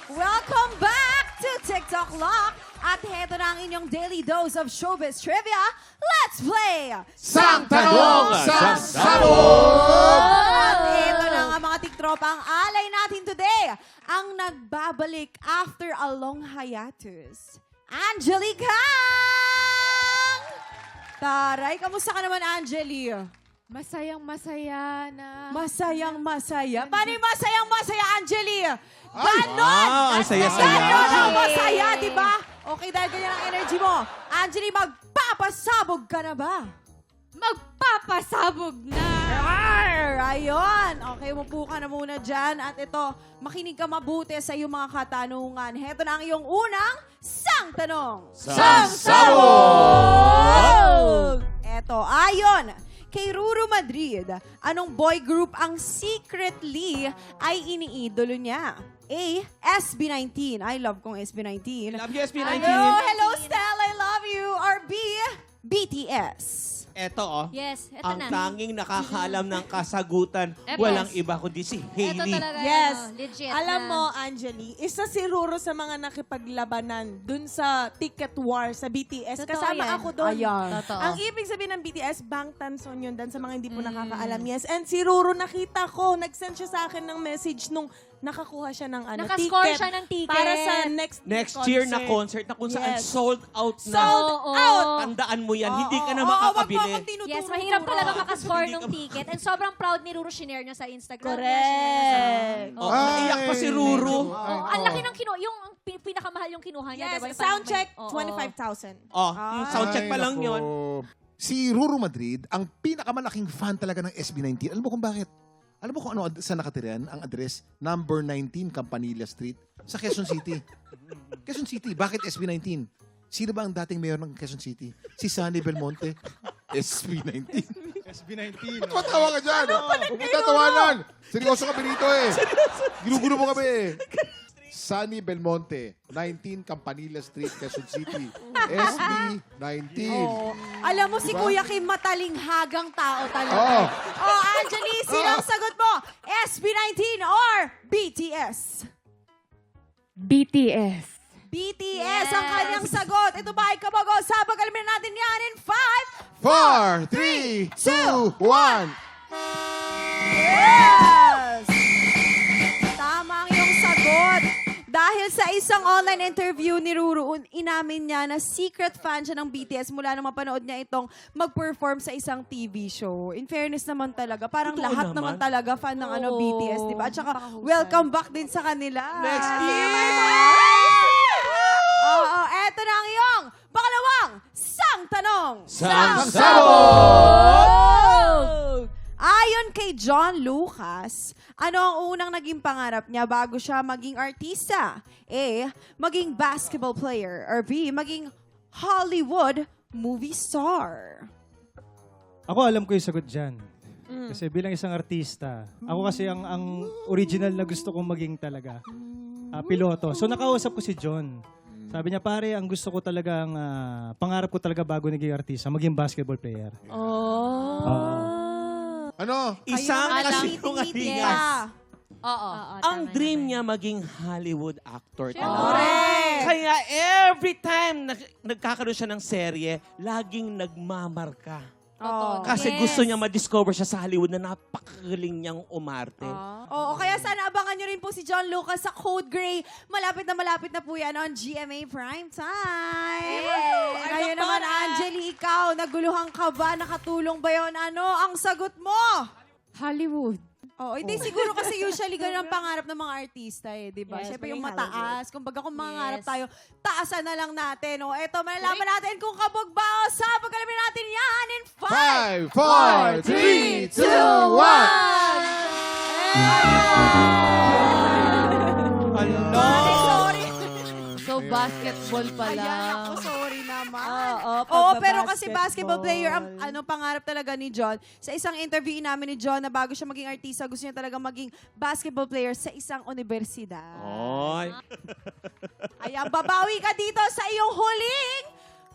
Welcome back to TikTok Lock. At heto na ang inyong daily dose of showbiz trivia. Let's play! Sang Tanong, Sang Sabog! At heto na nga mga tiktropa ang alay natin today. Ang nagbabalik after a long hiatus. Angelica! Taray, kamusta ka naman, Angeli? Masayang-masaya na. Masayang-masaya. Paano yung masayang-masaya, Angeli? Ganon! wow, ang saya-saya. Ganon ang masaya, di ba? Okay, dahil ganyan ang energy mo. Angeli, magpapasabog ka na ba? Magpapasabog na! Ayun. Okay, umupo ka na muna dyan. At ito, makinig ka mabuti sa iyong mga katanungan. Heto na ang iyong unang Sang Tanong. Sang Sabog! Eto, ayon kay Ruru Madrid, anong boy group ang secretly ay iniidolo niya? A, SB19. I love kong SB19. Love you, SB19. Hello, Stella. I love you. Or B, BTS. Eto, Yes, eto ang na. tanging nakakaalam ng kasagutan, Eto. walang iba kundi si Eto Hailey. talaga Yes. legit Alam na. mo, Angeli, isa si Ruro sa mga nakipaglabanan dun sa ticket war sa BTS. Totoo Kasama yan. ako doon. Ayan. Totoo. Ang ibig sabihin ng BTS, Bangtan Sonyeon dan sa mga hindi po nakakaalam. Yes. And si Ruro, nakita ko, nag-send siya sa akin ng message nung nakakuha siya ng Nakascore ticket. siya ng ticket. Para sa next Year na concert na kung saan Yes. sold out na. Sold out! Tandaan mo yan, hindi ka na Oo, makakabili. wag mo akong tinuturo. Yes, mahirap talaga makascore Hindi ng ka- ticket. And sobrang proud ni Ruru, shinare niya sa Instagram. Correct. Oh, naiyak pa si Ruru. Ang laki ng kinuha, yung pinakamahal yung kinuha niya. Yes, diba? Yung sound parang check, may- oo. 25,000. Oh, yung soundcheck pa lang yun. Si Ruru Madrid, ang pinakamalaking fan talaga ng SB19. Alam mo kung bakit? Alam mo kung ano sa nakatirian? Ang address, number 19 Campanilla Street sa Quezon City. Quezon City, bakit SB19? Sino ba ang dating mayor ng Quezon City? Si Sunny Belmonte. SB19. SB19. Ba't matawa ka dyan? Huwag mo tatawanan. Seryoso ka, Benito eh. Ginugulo mo kami eh. Sunny Belmonte, 19 Campanilla Street, Quezon City. SB19. Oo. Alam mo, si Diba? Kuya Kim matalinghagang tao talaga. Oo. Oh, Angeli, sino ang sagot mo? SB19 or BTS? BTS. BTS ang kanyang sagot. Ito ba ay kabago? Sabag, alamin natin yan in 5. 4, 3, 2, 1. Yes! Tama ang iyong sagot. Dahil sa isang online interview ni Ruru, inamin niya na secret fan siya ng BTS mula nung mapanood niya itong mag-perform sa isang TV show. In fairness naman talaga, parang Totoo lahat naman. naman talaga fan ng Oo. BTS, di ba? At saka, Napakahusay. welcome back din sa kanila. Next year! Oo, eto na ang iyong pangalawang Sang Tanong. Sang Sabog! Ayon kay John Lucas, ano ang unang naging pangarap niya bago siya maging artista? A, maging basketball player. Or B, maging Hollywood movie star. Ako alam ko yung sagot dyan. Kasi bilang isang artista, ako kasi ang original na gusto kong maging talaga, piloto. So nakausap ko si John. Sabi niya, pare, ang gusto ko talagang, pangarap ko talaga bago naging artista, maging basketball player. Ano? Isang Ayun, kasinungalingan. yes. Oo. Ang dream niya maging Hollywood actor talaga. Correct. Kaya every time nagkakaroon siya ng serye, laging nagmamarka. Oo. Kasi Yes. gusto niya ma-discover siya sa Hollywood na napakagaling niyang umarte. Oo, kaya sana abangan nyo rin po si John Lucas sa Code Gray. Malapit na po yan on GMA Primetime. Ngayon naman, Angeli, ikaw, naguluhan ka ba? Nakatulong ba yun? Ano ang sagot mo? Hollywood. Oo, hindi siguro kasi usually ganun ang pangarap ng mga artista eh, di ba? Yes, Siyempre yung maging mataas. Kumbaga kung mangarap Yes. tayo, taasan na lang natin. O, eto, malalaman natin kung kabog ba o sabog. Alamin natin yan in 5, 5, 4, 3, 2, 1. Sorry. So, basketball Ayan, ako, sorry naman. Oo, Oo, pero kasi pagbabasketball. basketball player, ang pangarap talaga ni John. Sa isang interview namin ni John na bago siya maging artista, gusto niya talaga maging basketball player sa isang universidad. Oy. Ayan, babawi ka dito sa iyong huling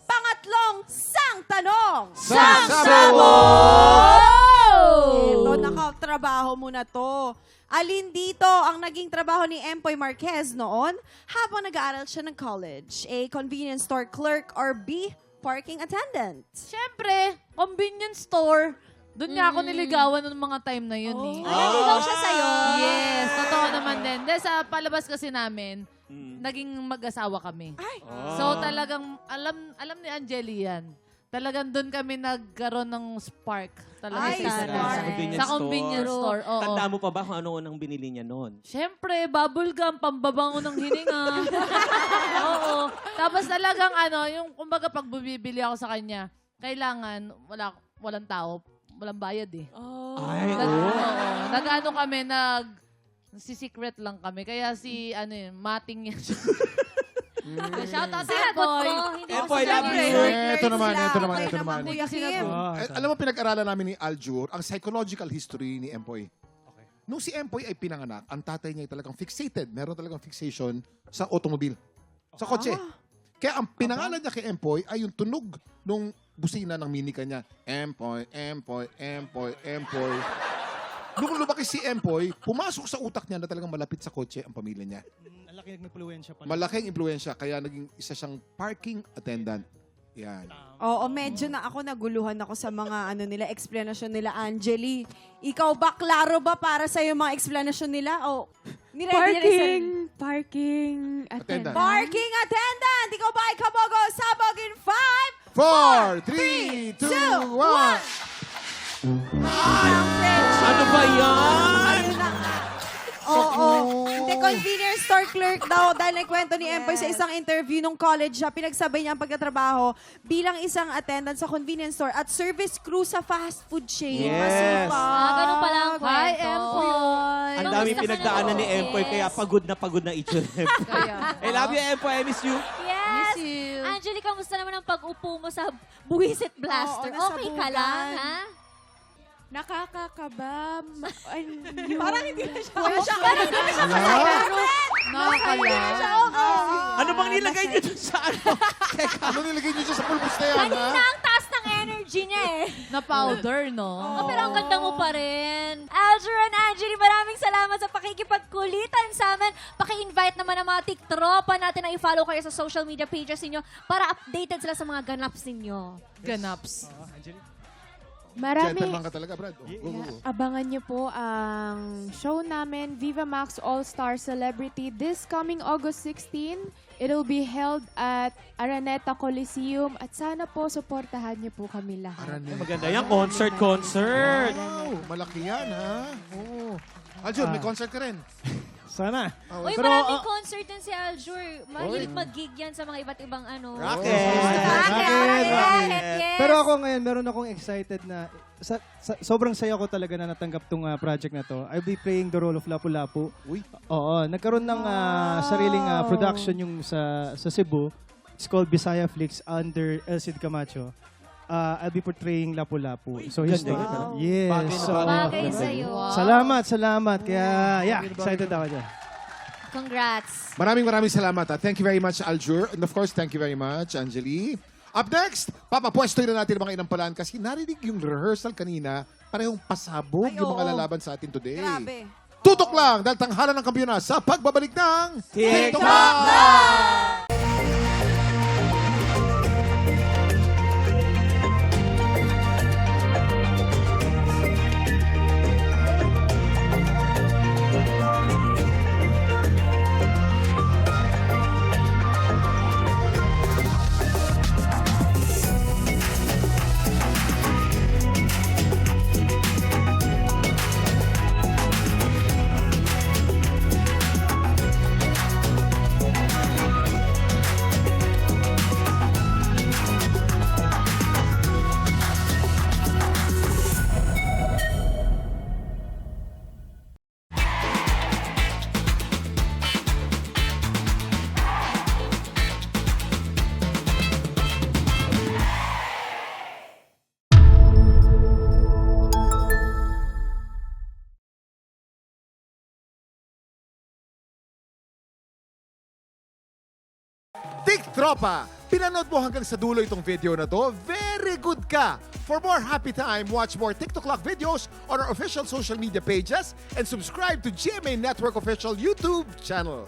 pangatlong Sang Tanong. Sang Sabog! trabaho mo na to. Alin dito ang naging trabaho ni Empoy Marquez noon habang nag-aaral siya ng college? A. Convenience store clerk or B. Parking attendant? Siyempre, convenience store. Doon niya ako niligawan ng mga time na yun eh. Ay, naligaw siya sa'yo. Yes, totoo naman din. Dahil sa palabas kasi namin, naging mag-asawa kami. So talagang, alam ni Angeli yan. Talagang doon kami nagkaroon ng spark. Talaga Ay, sa spark. Sa convenience store. Oo. Tanda mo pa ba kung ano unang binili niya noon? Siyempre, bubble gum, pambabango ng hininga. Oo. Tapos talagang yung kumbaga pag bumibili ako sa kanya, kailangan walang tao, walang bayad eh. Ay, Nag-ano kami, si-secret lang kami. Kaya mating yan. Shout out sa Empoy. Empoy, love you. Ito naman. Kuya Kim. Alam mo, pinag-aralan namin ni Aljur ang psychological history ni Empoy. Nung si Empoy ay pinanganak, ang tatay niya ay talagang fixated. Meron talagang fixation sa automobile. Sa kotse. Kaya ang pinangalan niya kay Empoy ay yung tunog nung busina ng minika niya. Empoy, Empoy, Empoy, Empoy. Nung lumaki si Empoy, pumasok sa utak niya na talagang malapit sa kotse ang pamilya niya. Ang laki nag-impluwensya pala. Malaking impluensya, kaya naging isa siyang parking attendant. Yan. Oo, medyo na ako naguluhan ako sa mga explanation nila, Angeli. Ikaw ba, klaro ba para sa yung mga explanation nila? O, Parking attendant. Parking attendant! Ikaw ba ay kabogo? Sabog in 5, 4, 3, 2, 1. Ano ba yan? Oo. Hindi, convenience store clerk daw dahil nagkwento ni Empoy sa isang interview nung college siya, pinagsabay niya ang pagtatrabaho bilang isang attendant sa convenience store at service crew sa fast food chain. Yes. Masipag. Ganun pala ang kwento. Hi, Empoy. Ang dami pinagdaanan ni Empoy, kaya pagod na itsura. I love you, Empoy. I miss you. Miss Yes! you. Angeli, kamusta naman ang pag-upo mo sa buwisit blaster? Oo, Okay ka lang, ha? Nakakakaba. Parang hindi na siya. Ano bang nilagay niyo dun sa ano? Ano nilagay niyo dyan sa pulbos na yan, ha? Kanina ang taas ng energy niya eh. Na powder, no? Oh, pero ang ganda mo pa rin. Aljur and Angeli, maraming salamat sa pakikipagkulitan sa amin. Paki-invite naman ang mga tiktropa natin na i-follow kayo sa social media pages ninyo para updated sila sa mga ganaps ninyo. Ganaps. Gentleman ka talaga, Brad. Oh, go. Abangan niyo po ang show namin, Viva Max All-Star Celebrity, this coming August 16. It'll be held at Araneta Coliseum at sana po supportahan niyo po kami lahat. Araneta. Maganda yan. Concert. Wow, malaki yan, ha? Oo. Aljur, may concert ka rin. Sana. Uy, Pero, maraming concert din si Aljur. Mahilig mag-gig yan sa mga iba't ibang Rocket. Yes. Pero ako ngayon, meron akong excited na sobrang saya ko talaga na natanggap tong project na to. I'll be playing the role of Lapu-Lapu. Uy. Oo, nagkaroon ng sariling production yung sa Cebu. It's called Bisaya Flix under Elcid Camacho. I'll be portraying Lapu-Lapu. So historical. Yes. So, Bagay sa'yo. salamat. Kaya, excited ako dyan. Congrats. Maraming salamat. Thank you very much, Aljur. And of course, thank you very much, Angeli. Up next, papapwesto na natin ang mga inampalan kasi narinig yung rehearsal kanina, parehong pasabog Ay, yung mga oo. lalaban sa atin today. Grabe. Tutok lang dahil tanghalan ng kampiyona sa pagbabalik ng TikTok! Tik Tropa! Pinanood mo hanggang sa dulo itong video na to? Very good ka! For more happy time, watch more TikTok Lock videos on our official social media pages and subscribe to GMA Network official YouTube channel.